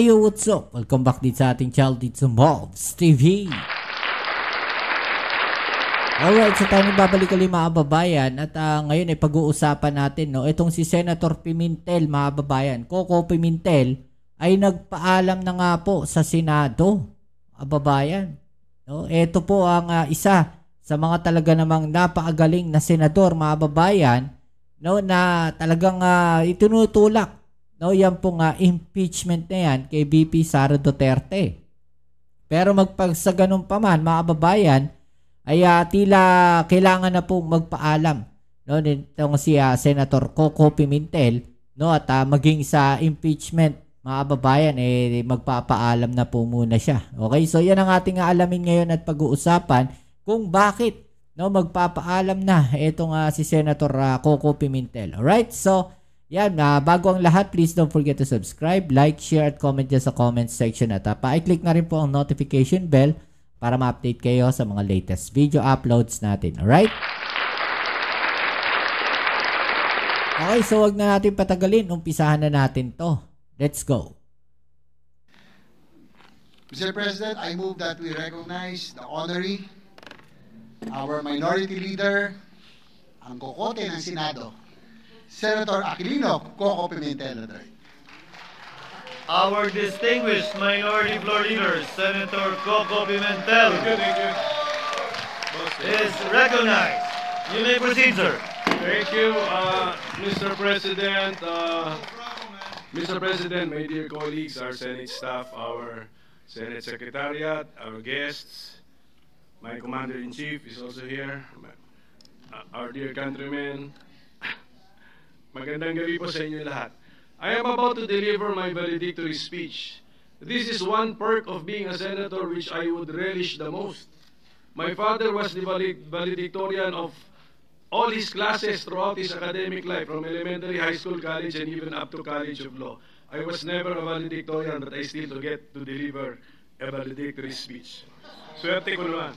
Ayo, what's up? Welcome back dito sa ating channel dito sa Mobs TV. Alright, so tayo babalik ulit mga kababayan at ngayon ay pag-uusapan natin itong si Senator Pimentel mga kababayan. Coco Pimentel ay nagpaalam na nga po sa Senado kababayan. Ito po ang isa sa mga talaga namang napakagaling na senador mga kababayan na talagang itinutulak yan pong impeachment na yan kay VP Sara Duterte. Pero sa ganun pa man mga kababayan ay tila kailangan na pong magpaalam nitong si Senator Coco Pimentel at maging sa impeachment mga kababayan magpapaalam na po muna siya. Okay, so yan ang ating alamin ngayon at pag-uusapan kung bakit magpapaalam na itong si Senator Coco Pimentel. Alright, so yan, bago ang lahat, please don't forget to subscribe, like, share, at comment dyan sa comment section. At pa-click na rin po ang notification bell para ma-update kayo sa mga latest video uploads natin. Alright? Okay, so wag na natin patagalin. Umpisahan na natin to. Let's go. Mr. President, I move that we recognize the honoree, our minority leader, ang kokote ng Senado, Senator Aquilino Coco Pimentel III. Our distinguished minority floor leader, Senator Coco Pimentel, is recognized. You may proceed, sir. Thank you, Mr. President. Mr. President, my dear colleagues, our Senate staff, our Senate Secretariat, our guests, my Commander-in-Chief is also here, our dear countrymen. Magandang gabi po sa inyo lahat. I am about to deliver my valedictory speech. This is one perk of being a senator which I would relish the most. My father was the valedictorian of all his classes throughout his academic life, from elementary, high school, college, and even up to College of Law. I was never a valedictorian, but I still get to deliver a valedictory speech. Swerte ko naman.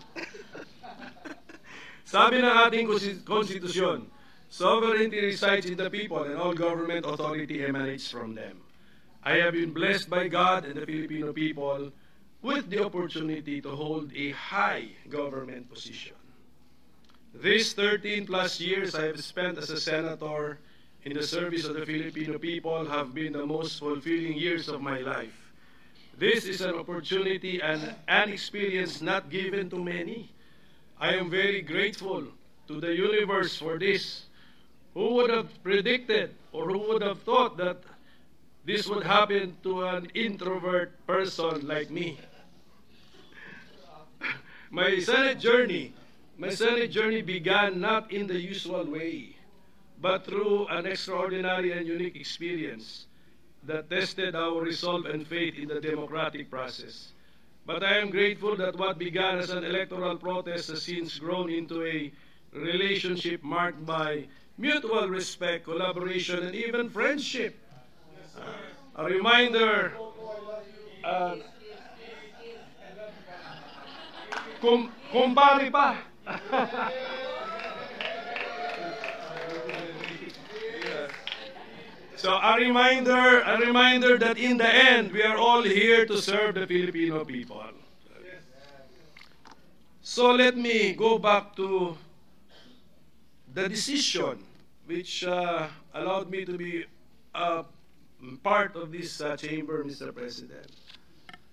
Sabi ng ating konstitusyon, sovereignty resides in the people and all government authority emanates from them. I have been blessed by God and the Filipino people with the opportunity to hold a high government position. These 13 plus years I have spent as a senator in the service of the Filipino people have been the most fulfilling years of my life. This is an opportunity and an experience not given to many. I am very grateful to the universe for this. Who would have predicted or who would have thought that this would happen to an introvert person like me? My Senate journey began not in the usual way, but through an extraordinary and unique experience that tested our resolve and faith in the democratic process. But I am grateful that what began as an electoral protest has since grown into a relationship marked by mutual respect, collaboration, and even friendship. A reminder, kumpare pa. So a reminder that in the end, we are all here to serve the Filipino people. So let me go back to the decision which allowed me to be part of this chamber, Mr. President.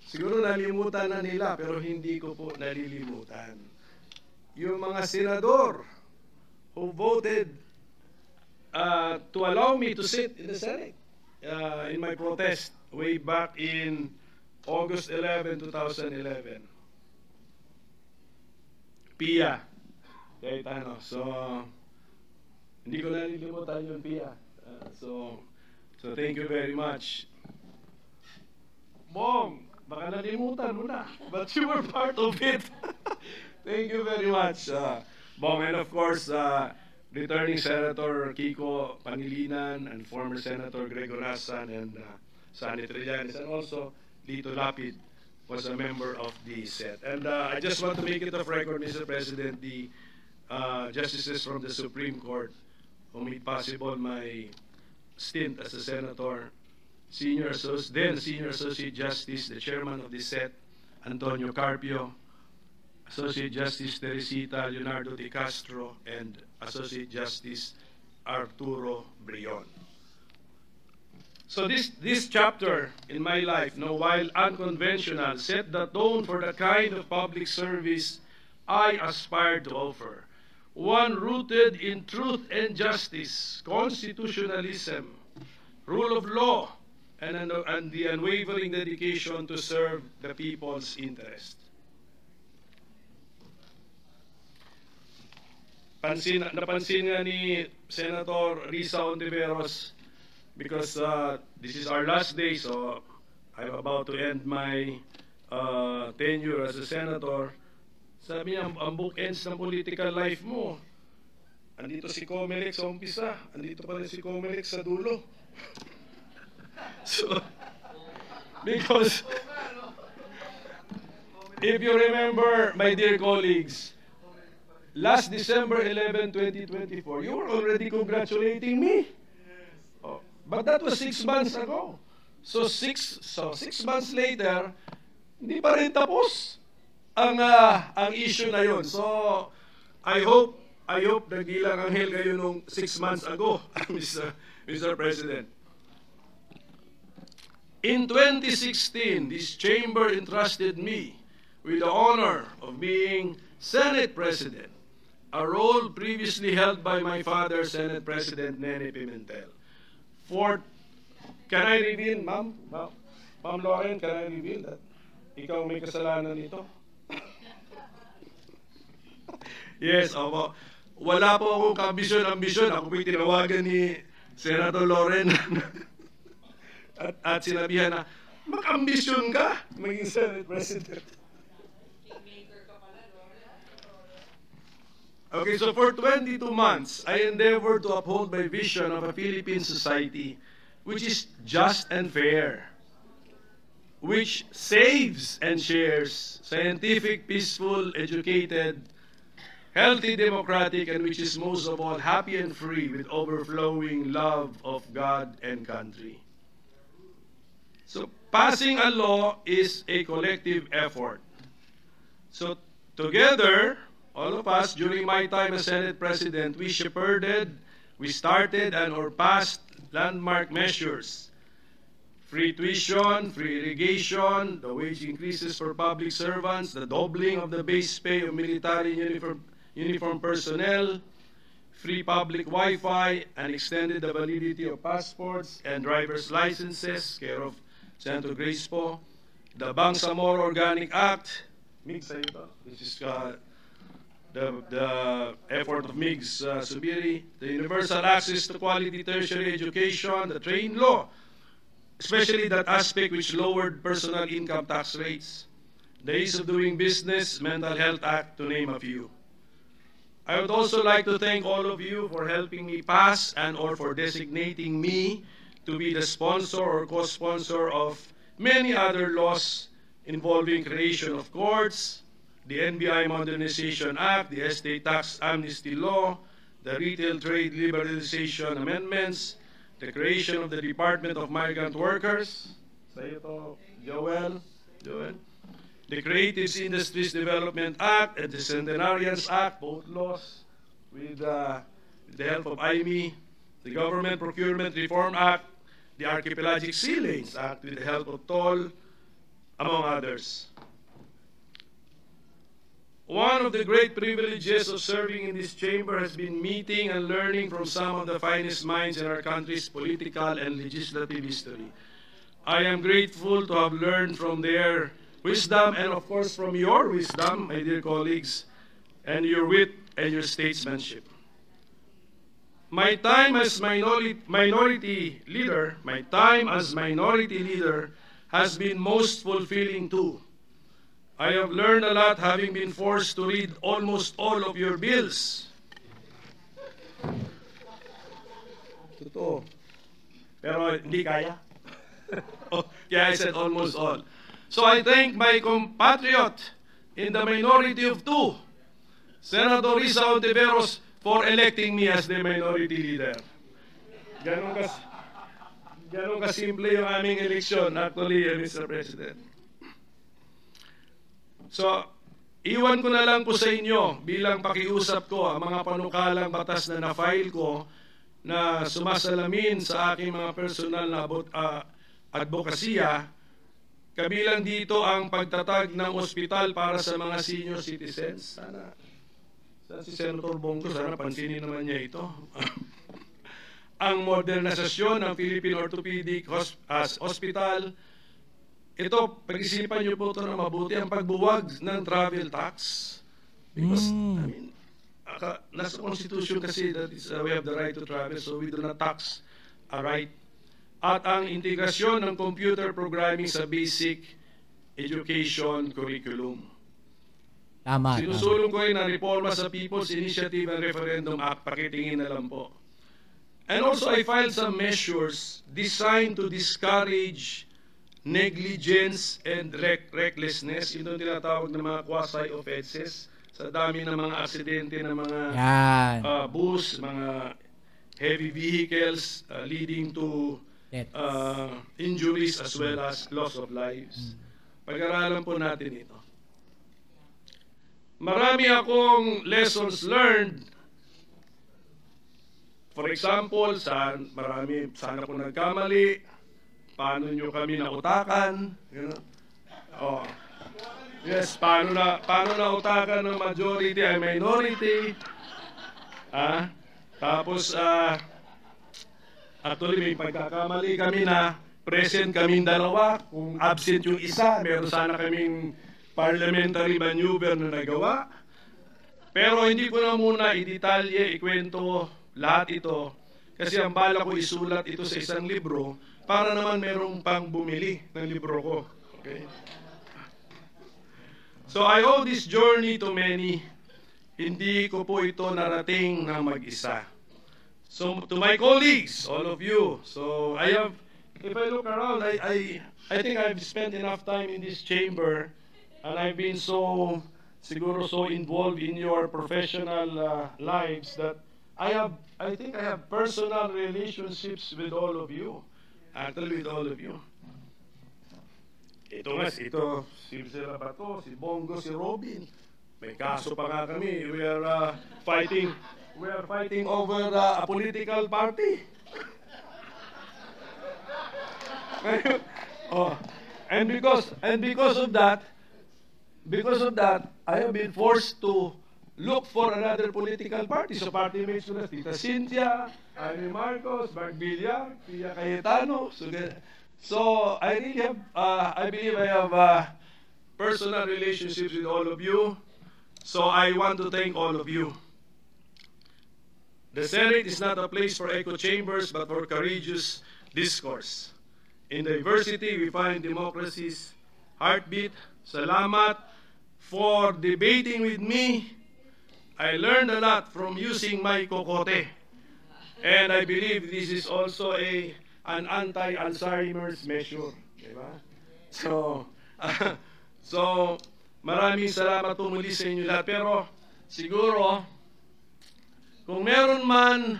Siguro nalimutan na nila pero hindi ko po nalilimutan. Yung mga senador who voted to allow me to sit in the Senate in my protest way back in August 11, 2011. Pia. Cayetano. So, hindi ko nalilimutan yung Pia. So thank you very much. Bong, baka nalimutan mo na, but you were part of it. Thank you very much. Bong, and of course, returning Senator Kiko Pangilinan and former Senator Gregor Asan and Sonny Trillanes, and also Lito Lapid was a member of the set. And I just want to make it of record, Mr. President, the justices from the Supreme Court who made possible my stint as a senator then Senior Associate Justice, the Chairman of the SET, Antonio Carpio, Associate Justice Teresita Leonardo de Castro, and Associate Justice Arturo Brion. So this chapter in my life, while unconventional, set the tone for the kind of public service I aspire to offer. One rooted in truth and justice, constitutionalism, rule of law, and the unwavering dedication to serve the people's interest. Napansin nga ni Senator Risa Ontiveros, because this is our last day, so I'm about to end my tenure as a senator. Sabi niya, ang bookends ng political life mo, andito si Comelec sa umpisa, andito pa rin si Comelec sa dulo. So, because if you remember, my dear colleagues, last December 11, 2024, you were already congratulating me. Oh, but that was 6 months ago. So 6 months later, hindi pa rin tapos ang issue na yun. So I hope nagilang anghel kayo nung 6 months ago, Mr. President. In 2016, this chamber entrusted me with the honor of being Senate President, a role previously held by my father, Senate President Nene Pimentel. Can I reveal, Ma'am Lauren, can I reveal that ikaw may kasalanan nito? Yes, opo. Wala po akong ambisyon. Ako po'y tinawagan ni Senator Lauren at sinabihan na, mag-ambisyon ka maging Senate President. Okay, so for 22 months, I endeavored to uphold my vision of a Philippine society which is just and fair, which saves and shares, scientific, peaceful, educated, healthy, democratic, and which is most of all happy and free with overflowing love of God and country. So passing a law is a collective effort. So together, all of us, during my time as Senate President, we started or passed landmark measures. Free tuition, free irrigation, the wage increases for public servants, the doubling of the base pay of military uniform personnel, free public Wi-Fi, and extended the validity of passports and driver's licenses, care of Senator Grace po, the Bangsamoro Organic Act, MIGS, this is the effort of MIGS Subiri, the universal access to quality tertiary education, the train law, especially that aspect which lowered personal income tax rates, the ease of doing business, Mental Health Act, to name a few. I would also like to thank all of you for helping me pass or for designating me to be the sponsor or co-sponsor of many other laws involving creation of courts, the NBI Modernization Act, the Estate Tax Amnesty Law, the Retail Trade Liberalization Amendments, the creation of the Department of Migrant Workers, Joel, the Creative Industries Development Act and the Centenarians Act, both laws with the help of IME, the Government Procurement Reform Act, the Archipelagic Sea Lanes Act with the help of TOL, among others. One of the great privileges of serving in this chamber has been meeting and learning from some of the finest minds in our country's political and legislative history. I am grateful to have learned from their wisdom and of course from your wisdom, my dear colleagues, and your wit and your statesmanship. My time as minority leader has been most fulfilling too. I have learned a lot having been forced to read almost all of your bills. Totoo. Pero hindi kaya. Yeah, I said almost all. So I thank my compatriot in the minority of two, Senator Risa Ontiveros, for electing me as the minority leader. Ganun kasimple yung aming eleksyon, actually, Mr. President. So, iwan ko na lang po sa inyo bilang pakiusap ko ang mga panukalang batas na na-file ko na sumasalamin sa aking mga personal na advokasya. Kabilang dito ang pagtatag ng ospital para sa mga senior citizens. Sana si Senator Bongo, sana pansinin naman niya ito. Ang modernisasyon ng Philippine Orthopedic Hospital. Ito, pag-isipan niyo po ito na mabuti, ang pagbuwag ng travel tax. Because, I mean, nasa Constitution kasi that is, we have the right to travel, so we do not tax a right. At ang integrasyon ng computer programming sa basic education curriculum. Tama. Sinusulong ko rin ang reforma sa People's Initiative and Referendum Act, pakitingin na lang po. And also, I filed some measures designed to discourage negligence and recklessness. Ito yung tinatawag ng mga quasi-offenses sa dami ng mga aksidente ng mga bus, mga heavy vehicles leading to injuries as well as loss of lives. Pag-aralan po natin ito. Marami akong lessons learned. For example, sana po nagkamali, paano nyo kami nautakan, oh. Yes, paano nautakan ng majority ay minority, tapos, actually may pagkakamali kami na present kaming dalawa, kung absent yung isa, meron sana kaming parliamentary maneuver na nagawa, pero hindi ko na muna i-detalye, ikwento lahat ito, kasi ang bala ko isulat ito sa isang libro para naman merong pang bumili ng libro ko. Okay? So I owe this journey to many. Hindi ko po ito narating na mag-isa. So to my colleagues, all of you, so if I look around, I think I've spent enough time in this chamber and I've been siguro so involved in your professional lives that I think I have personal relationships with all of you. Actually, with all of you. Ito, si Sir Bato, si Bongo, si Robin. May kaso pa nga kami. We are fighting over a political party. And because of that, I have been forced to look for another political party. So party mates ko na Tita Cynthia, Amy Marcos, Mark Villar, Pia Cayetano. So I really have, I believe I have personal relationships with all of you. So I want to thank all of you. The Senate is not a place for echo chambers, but for courageous discourse. In diversity, we find democracy's heartbeat. Salamat for debating with me. I learned a lot from using my kokote. And I believe this is also an anti-Alzheimer's measure. Diba? So, maraming salamat po muli sa inyo lahat. Pero, siguro, kung meron man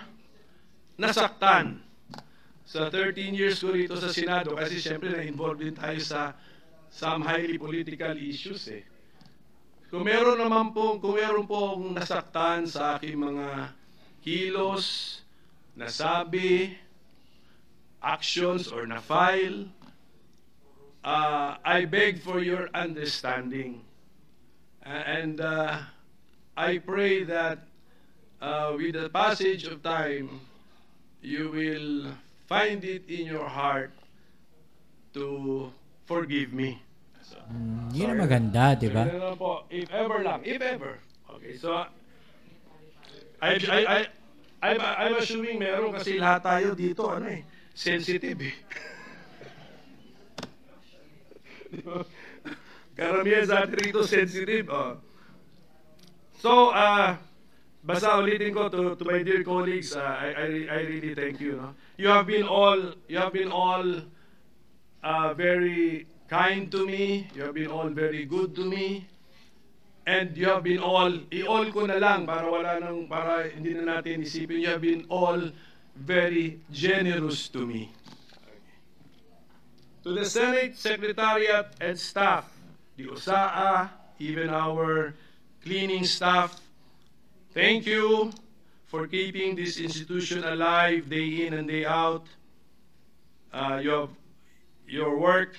nasaktan sa 13 years ko rito sa Senado, kasi siyempre na-involved din tayo sa some highly political issues Kung meron pong nasaktan sa aking mga kilos, nasabi, actions, or na-file, I beg for your understanding. And I pray that with the passage of time, you will find it in your heart to forgive me. Yun ang maganda, di ba? If ever. Okay, so I'm assuming meron kasi lahat tayo dito, sensitive Karamihan sa atin rito sensitive. So, basta ulitin ko to my dear colleagues, I really thank you. You have been all very kind to me. You have been all very good to me. And you have been all, i-all ko na lang para hindi na natin isipin. You have been all very generous to me. To the Senate Secretariat and staff, the OSAA, even our cleaning staff, thank you for keeping this institution alive day in and day out. Your work,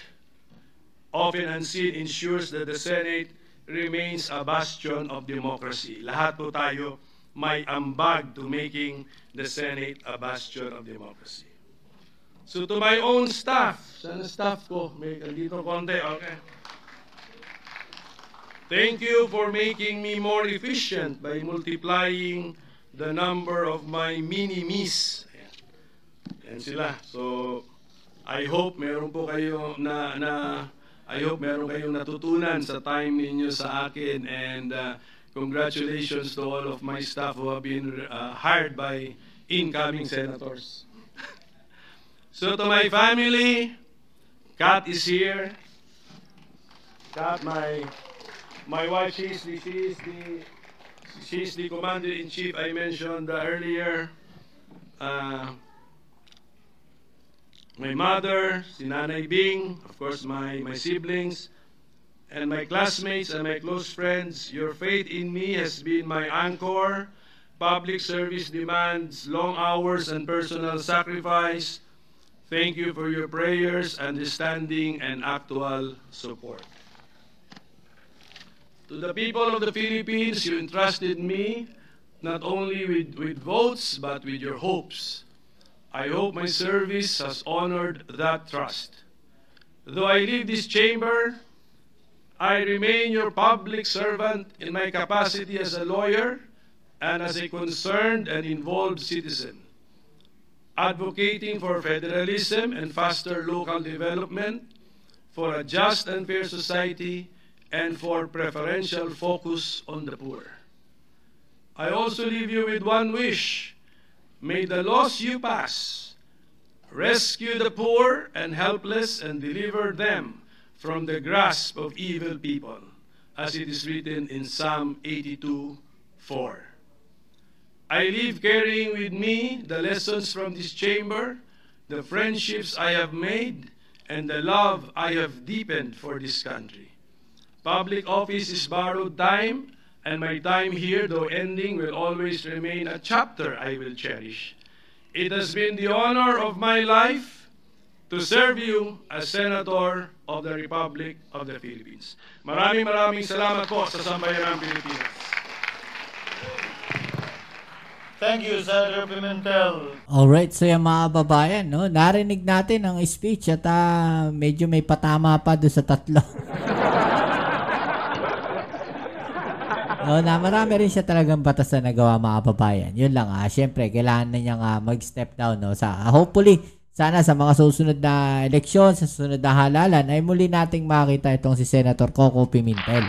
often unseen, ensures that the Senate remains a bastion of democracy. Lahat po tayo may ambag to making the Senate a bastion of democracy. So to my own staff, sana staff ko, may dito konti, okay. Thank you for making me more efficient by multiplying the number of my mini-me's. Yan sila. So I hope meron po kayo meron kayong natutunan sa time ninyo sa akin, and congratulations to all of my staff who have been hired by incoming senators. So to my family, Kat is here. Kat, my wife, she's the commander-in-chief I mentioned earlier. My mother, si Nanay Bing, of course my siblings, and my classmates and my close friends. Your faith in me has been my anchor. Public service demands long hours and personal sacrifice. Thank you for your prayers, understanding, and actual support. To the people of the Philippines, you entrusted me not only with votes, but with your hopes. I hope my service has honored that trust. Though I leave this chamber, I remain your public servant in my capacity as a lawyer and as a concerned and involved citizen, advocating for federalism and faster local development, for a just and fair society, and for preferential focus on the poor. I also leave you with one wish. May the laws you pass rescue the poor and helpless and deliver them from the grasp of evil people, as it is written in Psalm 82:4. I leave carrying with me the lessons from this chamber, the friendships I have made, and the love I have deepened for this country. Public office is borrowed time, and my time here, though ending, will always remain a chapter I will cherish. It has been the honor of my life to serve you as Senator of the Republic of the Philippines. Maraming salamat po sa Sambayanang Pilipinas. Thank you, Senator Pimentel. Alright, so yung mga babayan, no? Narinig natin ang speech at medyo may patama pa doon sa tatlo. Na marami rin siya talagang batas na nagawa, mga babayan. Yun lang, syempre, kailangan na niyang mag-step down, no? Hopefully, sana sa mga susunod na eleksyon, sa susunod na halalan, ay muli nating makita itong si Senator Coco Pimentel.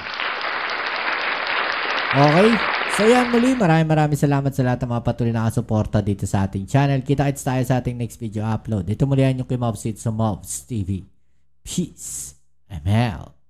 Okay? So yan, muli, maraming salamat sa lahat ng mga patuloy na kasuporta dito sa ating channel. Kita-kits tayo sa ating next video upload. Ito muli yan yung kay Mobs sa Mobs TV. Peace. ML.